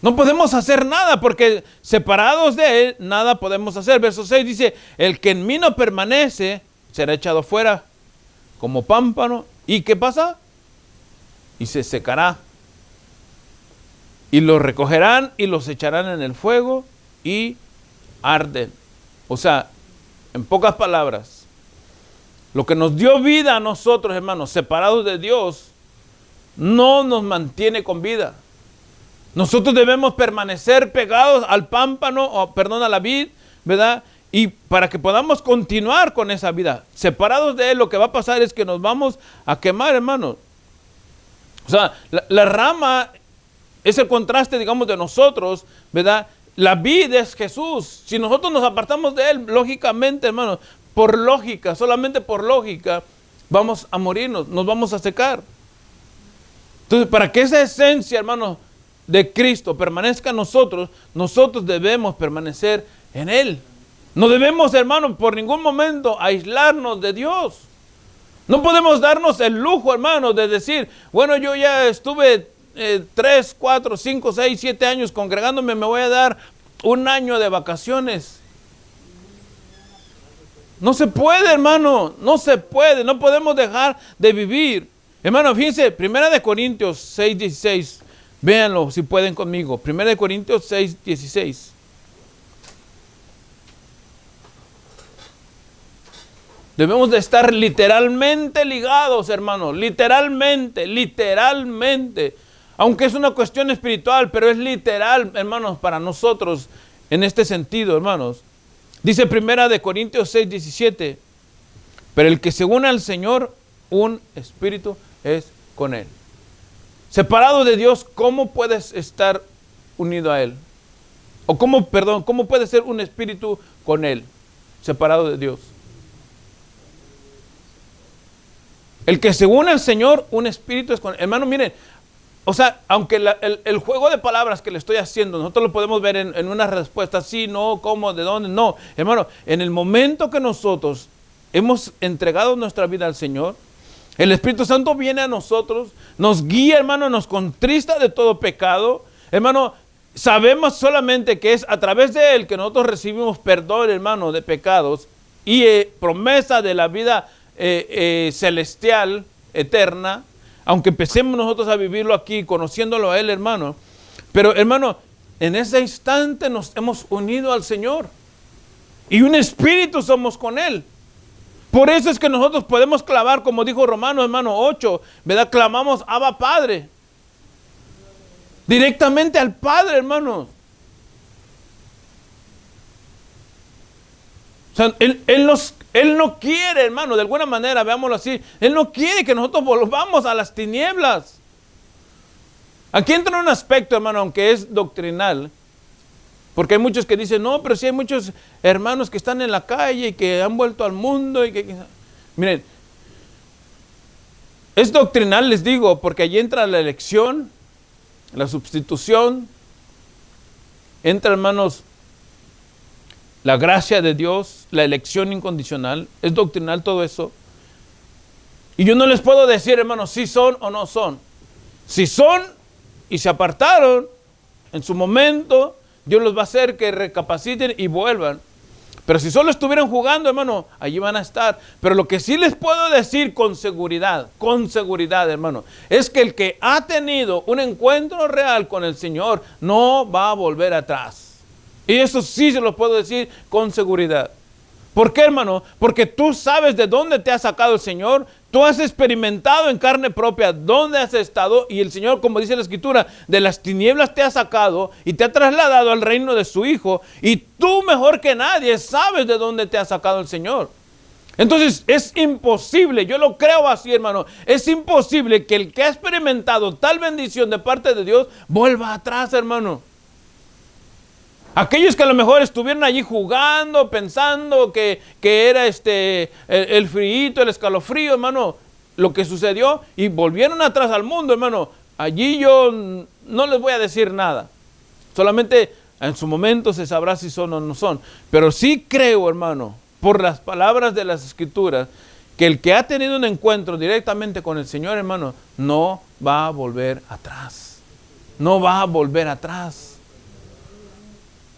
No podemos hacer nada, porque separados de Él, nada podemos hacer. Verso 6 dice, el que en mí no permanece, será echado fuera como pámpano. ¿Y qué pasa? Y se secará. Y los recogerán y los echarán en el fuego y arden. O sea, en pocas palabras, lo que nos dio vida a nosotros, hermanos, separados de Dios, no nos mantiene con vida. Nosotros debemos permanecer pegados al pámpano, a la vid, ¿verdad? Y para que podamos continuar con esa vida, separados de Él, lo que va a pasar es que nos vamos a quemar, hermanos. O sea, la rama es el contraste, digamos, de nosotros, ¿verdad? La vid es Jesús. Si nosotros nos apartamos de Él, lógicamente, hermanos, por lógica, solamente por lógica, vamos a morirnos, nos vamos a secar. Entonces, para que esa esencia, hermanos, de Cristo permanezca en nosotros, nosotros debemos permanecer en Él. No debemos, hermanos, por ningún momento aislarnos de Dios. No podemos darnos el lujo, hermanos, de decir, bueno, yo ya estuve 3, 4, 5, 6, 7 años congregándome, me voy a dar un año de vacaciones. No se puede, hermano, no se puede, no podemos dejar de vivir. Hermano, fíjense, 1 Corintios 6, 16, véanlo si pueden conmigo. 1 Corintios 6, 16. Debemos de estar literalmente ligados, hermanos, literalmente. Aunque es una cuestión espiritual, pero es literal, hermanos, para nosotros en este sentido, hermanos. Dice 1 Corintios 6, 17, pero el que se une al Señor, un espíritu es con Él. Separado de Dios, ¿cómo puedes estar unido a Él? O ¿cómo puede ser un espíritu con Él? Separado de Dios. El que se une al Señor, un espíritu es con Él. Hermano, miren, o sea, aunque el juego de palabras que le estoy haciendo, nosotros lo podemos ver en una respuesta, sí, no, cómo, de dónde, no. Hermano, en el momento que nosotros hemos entregado nuestra vida al Señor, el Espíritu Santo viene a nosotros, nos guía, hermano, nos contrista de todo pecado. Hermano, sabemos solamente que es a través de Él que nosotros recibimos perdón, hermano, de pecados y promesa de la vida celestial, eterna, aunque empecemos nosotros a vivirlo aquí, conociéndolo a Él, hermano. Pero, hermano, en ese instante nos hemos unido al Señor y un espíritu somos con Él. Por eso es que nosotros podemos clamar, como dijo Romanos, hermano, 8, ¿verdad? Clamamos Abba Padre. Directamente al Padre, hermano. O sea, Él no quiere, hermano, de alguna manera, veámoslo así, Él no quiere que nosotros volvamos a las tinieblas. Aquí entra un aspecto, hermano, aunque es doctrinal, Porque hay muchos que dicen, no, pero sí hay muchos hermanos que están en la calle y que han vuelto al mundo. Miren, es doctrinal, les digo, porque allí entra la elección, la sustitución, entra, hermanos, la gracia de Dios, la elección incondicional. Es doctrinal todo eso. Y yo no les puedo decir, hermanos, si son o no son. Si son y se apartaron en su momento, Dios los va a hacer que recapaciten y vuelvan. Pero si solo estuvieran jugando, hermano, allí van a estar. Pero lo que sí les puedo decir con seguridad, hermano, es que el que ha tenido un encuentro real con el Señor no va a volver atrás. Y eso sí se lo puedo decir con seguridad. ¿Por qué, hermano? Porque tú sabes de dónde te ha sacado el Señor. Tú has experimentado en carne propia dónde has estado. Y el Señor, como dice la Escritura, de las tinieblas te ha sacado y te ha trasladado al reino de su Hijo. Y tú mejor que nadie sabes de dónde te ha sacado el Señor. Entonces es imposible, yo lo creo así, hermano, es imposible que el que ha experimentado tal bendición de parte de Dios vuelva atrás, hermano. Aquellos que a lo mejor estuvieron allí jugando, pensando que era el frío, el escalofrío, hermano, lo que sucedió, y volvieron atrás al mundo, hermano. Allí yo no les voy a decir nada. Solamente en su momento se sabrá si son o no son. Pero sí creo, hermano, por las palabras de las Escrituras, que el que ha tenido un encuentro directamente con el Señor, hermano, no va a volver atrás. No va a volver atrás.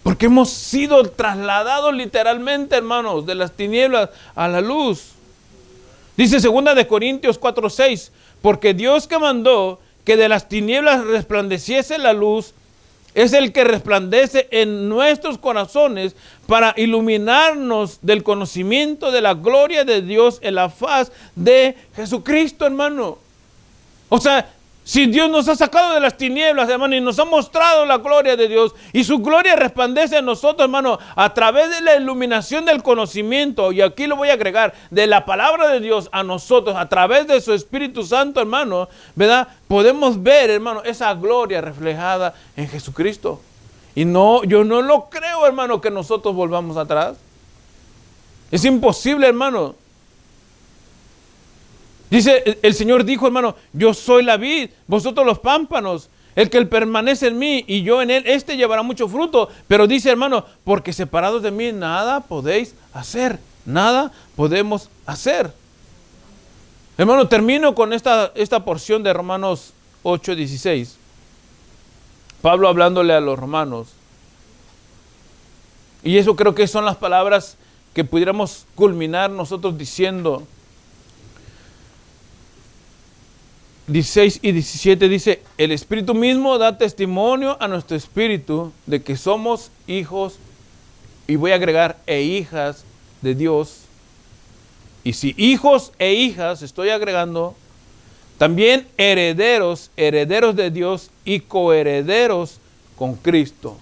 Porque hemos sido trasladados literalmente, hermanos, de las tinieblas a la luz. Dice 2 de Corintios 4:6, porque Dios que mandó que de las tinieblas resplandeciese la luz, es el que resplandece en nuestros corazones para iluminarnos del conocimiento de la gloria de Dios en la faz de Jesucristo, hermano. O sea, si Dios nos ha sacado de las tinieblas, hermano, y nos ha mostrado la gloria de Dios, y su gloria resplandece en nosotros, hermano, a través de la iluminación del conocimiento, y aquí lo voy a agregar, de la palabra de Dios a nosotros, a través de su Espíritu Santo, hermano, ¿verdad? Podemos ver, hermano, esa gloria reflejada en Jesucristo. Y no, yo no lo creo, hermano, que nosotros volvamos atrás. Es imposible, hermano. Dice, el Señor dijo, hermano, yo soy la vid, vosotros los pámpanos. El que permanece en mí y yo en él, este llevará mucho fruto. Pero dice, hermano, porque separados de mí nada podéis hacer. Nada podemos hacer. Hermano, termino con esta porción de Romanos 8:16. Pablo hablándole a los romanos. Y eso creo que son las palabras que pudiéramos culminar nosotros diciendo. 16 y 17 dice, el Espíritu mismo da testimonio a nuestro espíritu de que somos hijos, y voy a agregar, e hijas de Dios. Y si hijos e hijas, estoy agregando, también herederos de Dios y coherederos con Cristo.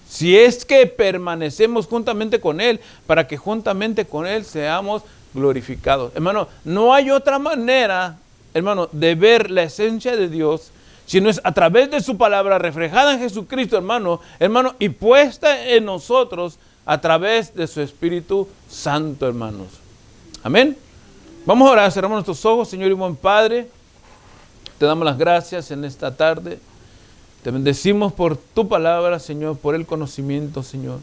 Si es que permanecemos juntamente con Él, para que juntamente con Él seamos glorificados. Hermano, no hay otra manera, hermano, de ver la esencia de Dios, si no es a través de su palabra reflejada en Jesucristo, hermano, y puesta en nosotros a través de su Espíritu Santo, hermanos. Amén. Vamos a orar, cerramos nuestros ojos, Señor y buen Padre. Te damos las gracias en esta tarde. Te bendecimos por tu palabra, Señor, por el conocimiento, Señor.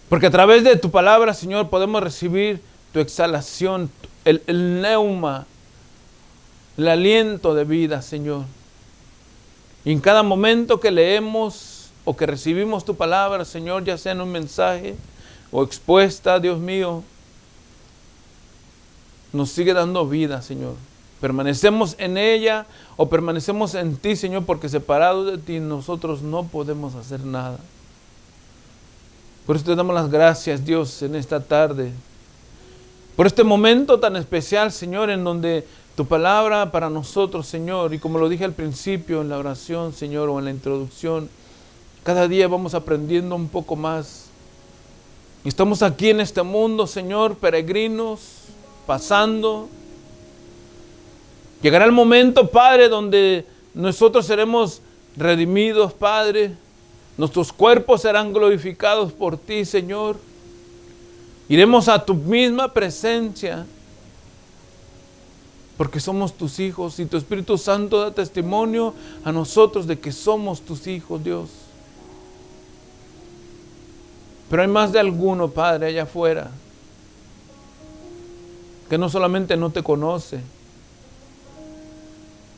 Porque a través de tu palabra, Señor, podemos recibir tu exhalación, el neuma, el aliento de vida, Señor. Y en cada momento que leemos o que recibimos tu palabra, Señor, ya sea en un mensaje o expuesta, Dios mío, nos sigue dando vida, Señor. Permanecemos en ella o permanecemos en ti, Señor, porque separados de ti nosotros no podemos hacer nada. Por eso te damos las gracias, Dios, en esta tarde. Por este momento tan especial, Señor, en donde tu palabra para nosotros, Señor, y como lo dije al principio en la oración, Señor, o en la introducción, cada día vamos aprendiendo un poco más. Y estamos aquí en este mundo, Señor, peregrinos, pasando. Llegará el momento, Padre, donde nosotros seremos redimidos, Padre, Nuestros cuerpos serán glorificados por ti, Señor. Iremos a tu misma presencia, porque somos tus hijos y tu Espíritu Santo da testimonio a nosotros de que somos tus hijos, Dios. Pero hay más de alguno, Padre, allá afuera, que no solamente no te conoce,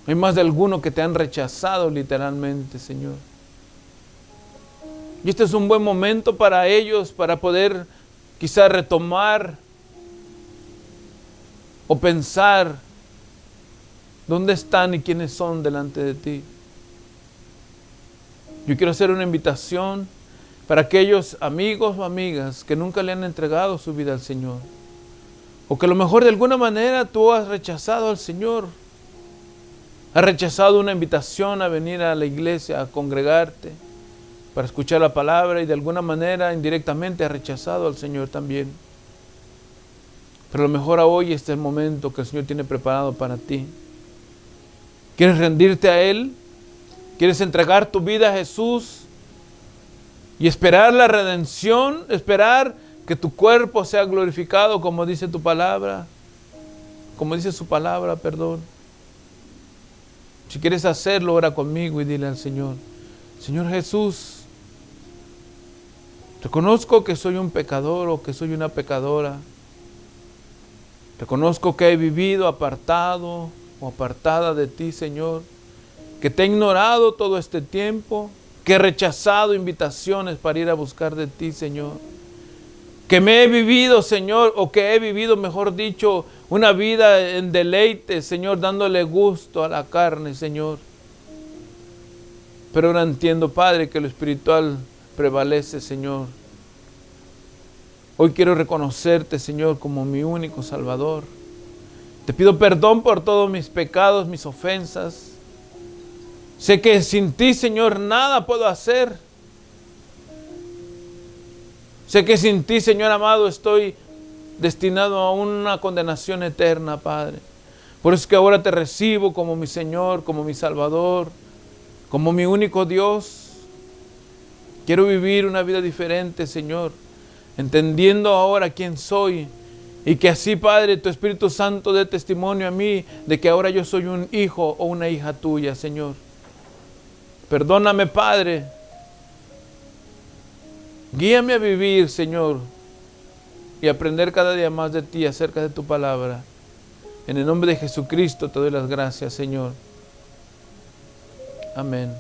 hay más de alguno que te han rechazado literalmente, Señor. Y este es un buen momento para ellos, para poder quizá retomar o pensar dónde están y quiénes son delante de ti. Yo quiero hacer una invitación para aquellos amigos o amigas que nunca le han entregado su vida al Señor, o que a lo mejor de alguna manera tú has rechazado al Señor, has rechazado una invitación a venir a la iglesia, a congregarte para escuchar la palabra, y de alguna manera indirectamente has rechazado al Señor también. Pero a lo mejor hoy este es el momento que el Señor tiene preparado para ti. ¿Quieres rendirte a Él? ¿Quieres entregar tu vida a Jesús y esperar la redención? Esperar que tu cuerpo sea glorificado, como dice tu palabra, como dice su palabra, perdón. Si quieres hacerlo, ora conmigo y dile al Señor: Señor Jesús, reconozco que soy un pecador o que soy una pecadora. Reconozco que he vivido apartado o apartada de ti, Señor, que te he ignorado todo este tiempo, que he rechazado invitaciones para ir a buscar de ti, Señor. Que me he vivido, Señor, o que he vivido, mejor dicho, una vida en deleite, Señor, dándole gusto a la carne, Señor. Pero ahora entiendo, Padre, que lo espiritual prevalece, Señor. Hoy quiero reconocerte, Señor, como mi único Salvador. Te pido perdón por todos mis pecados, mis ofensas. Sé que sin ti, Señor, nada puedo hacer. Sé que sin ti, Señor amado, estoy destinado a una condenación eterna, Padre. Por eso es que ahora te recibo como mi Señor, como mi Salvador, como mi único Dios. Quiero vivir una vida diferente, Señor, entendiendo ahora quién soy, y que así, Padre, tu Espíritu Santo dé testimonio a mí de que ahora yo soy un hijo o una hija tuya, Señor. Perdóname, Padre. Guíame a vivir, Señor, y aprender cada día más de ti, acerca de tu palabra. En el nombre de Jesucristo te doy las gracias, Señor. Amén.